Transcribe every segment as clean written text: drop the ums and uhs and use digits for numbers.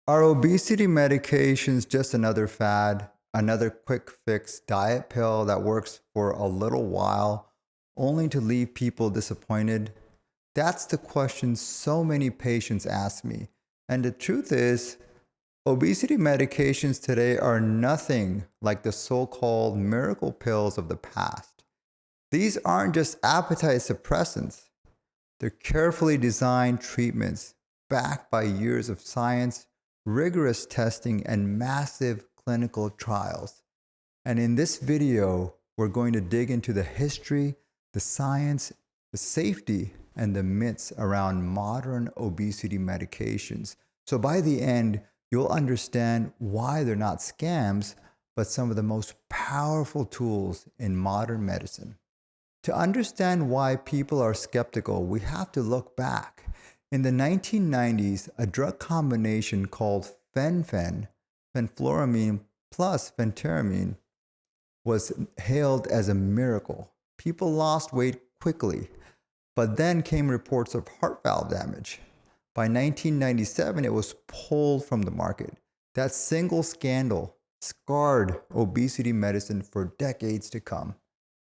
Are obesity medications just another fad, another quick fix diet pill that works for a little while, only to leave people disappointed? That's the question so many patients ask me. And the truth is, obesity medications today are nothing like the so called miracle pills of the past. These aren't just appetite suppressants, they're carefully designed treatments backed by years of science, rigorous testing, and massive clinical trials. And in this video, we're going to dig into the history, the science, the safety, and the myths around modern obesity medications. So by the end, you'll understand why they're not scams, but some of the most powerful tools in modern medicine. To understand why people are skeptical, we have to look back. In the 1990s, a drug combination called Fen-Fen, fenfluramine plus phentermine, was hailed as a miracle. People lost weight quickly, but then came reports of heart valve damage. By 1997, it was pulled from the market. That single scandal scarred obesity medicine for decades to come.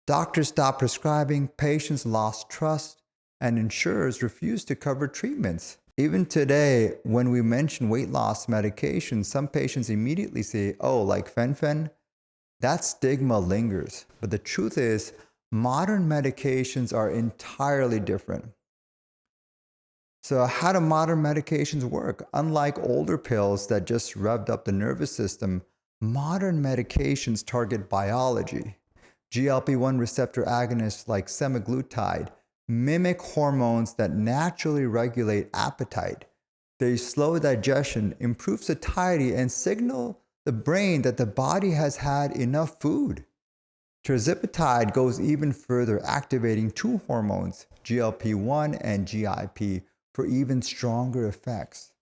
Doctors stopped prescribing, patients lost trust, and insurers refused to cover treatments. Even today, when we mention weight loss medications, some patients immediately say, oh, like Fen-Fen? That stigma lingers. But the truth is, modern medications are entirely different. So, how do modern medications work? Unlike older pills that just revved up the nervous system, modern medications target biology. GLP-1 receptor agonists like semaglutide mimic hormones that naturally regulate appetite. They slow digestion, improve satiety, and signal the brain that the body has had enough food. Tirzepatide goes even further, activating two hormones, GLP-1 and GIP, for even stronger effects.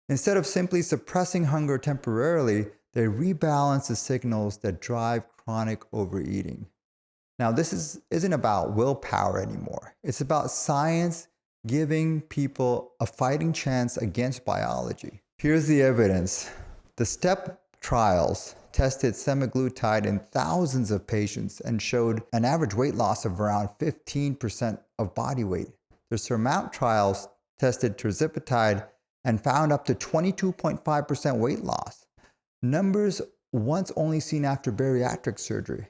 Instead of simply suppressing hunger temporarily, they rebalance the signals that drive chronic overeating. Now, this isn't about willpower anymore. It's about science giving people a fighting chance against biology. Here's the evidence. The STEP trials tested semaglutide in thousands of patients and showed an average weight loss of around 15% of body weight. The SURMOUNT trials tested tirzepatide and found up to 22.5% weight loss, numbers once only seen after bariatric surgery.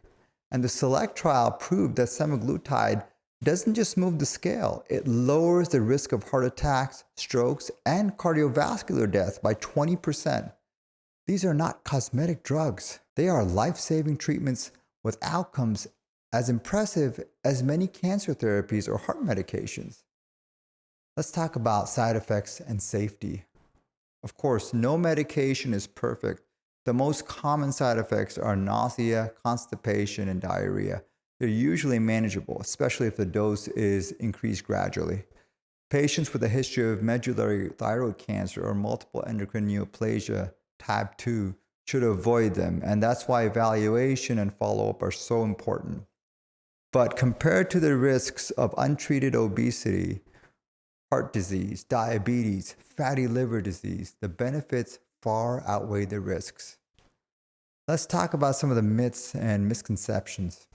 And the SELECT trial proved that semaglutide doesn't just move the scale, it lowers the risk of heart attacks, strokes, and cardiovascular death by 20%. These are not cosmetic drugs. They are life-saving treatments with outcomes as impressive as many cancer therapies or heart medications. Let's talk about side effects and safety. Of course, no medication is perfect. The most common side effects are nausea, constipation, and diarrhea. They're usually manageable, especially if the dose is increased gradually. Patients with a history of medullary thyroid cancer or multiple endocrine neoplasia type 2 should avoid them, and that's why evaluation and follow-up are so important. But compared to the risks of untreated obesity, heart disease, diabetes, fatty liver disease, the benefits far outweigh the risks. Let's talk about some of the myths and misconceptions.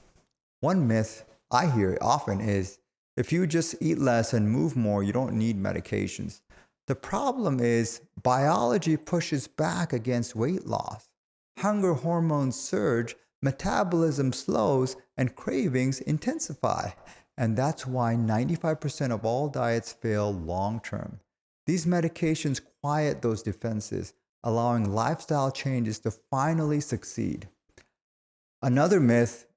One myth I hear often is, if you just eat less and move more, you don't need medications. The problem is biology pushes back against weight loss. Hunger hormones surge, metabolism slows, and cravings intensify. And that's why 95% of all diets fail long term. These medications quiet those defenses, allowing lifestyle changes to finally succeed. Another myth,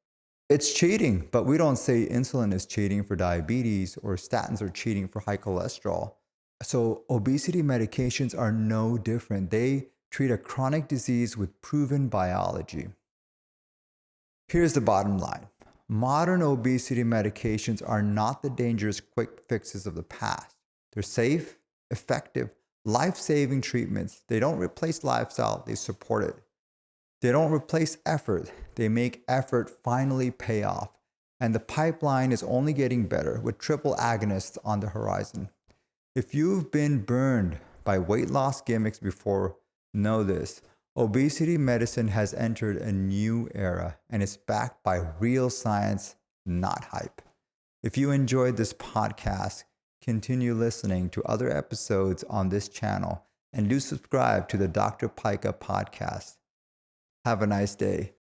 it's cheating, but we don't say insulin is cheating for diabetes or statins are cheating for high cholesterol. So obesity medications are no different. They treat a chronic disease with proven biology. Here's the bottom line. Modern obesity medications are not the dangerous quick fixes of the past. They're safe, effective, life-saving treatments. They don't replace lifestyle, they support it. They don't replace effort, they make effort finally pay off. And the pipeline is only getting better with triple agonists on the horizon. If you've been burned by weight loss gimmicks before, Know this: obesity medicine has entered a new era and is backed by real science, not hype. If you enjoyed this podcast, continue listening to other episodes on this channel and do subscribe to the Dr. Paika podcast. Have a nice day.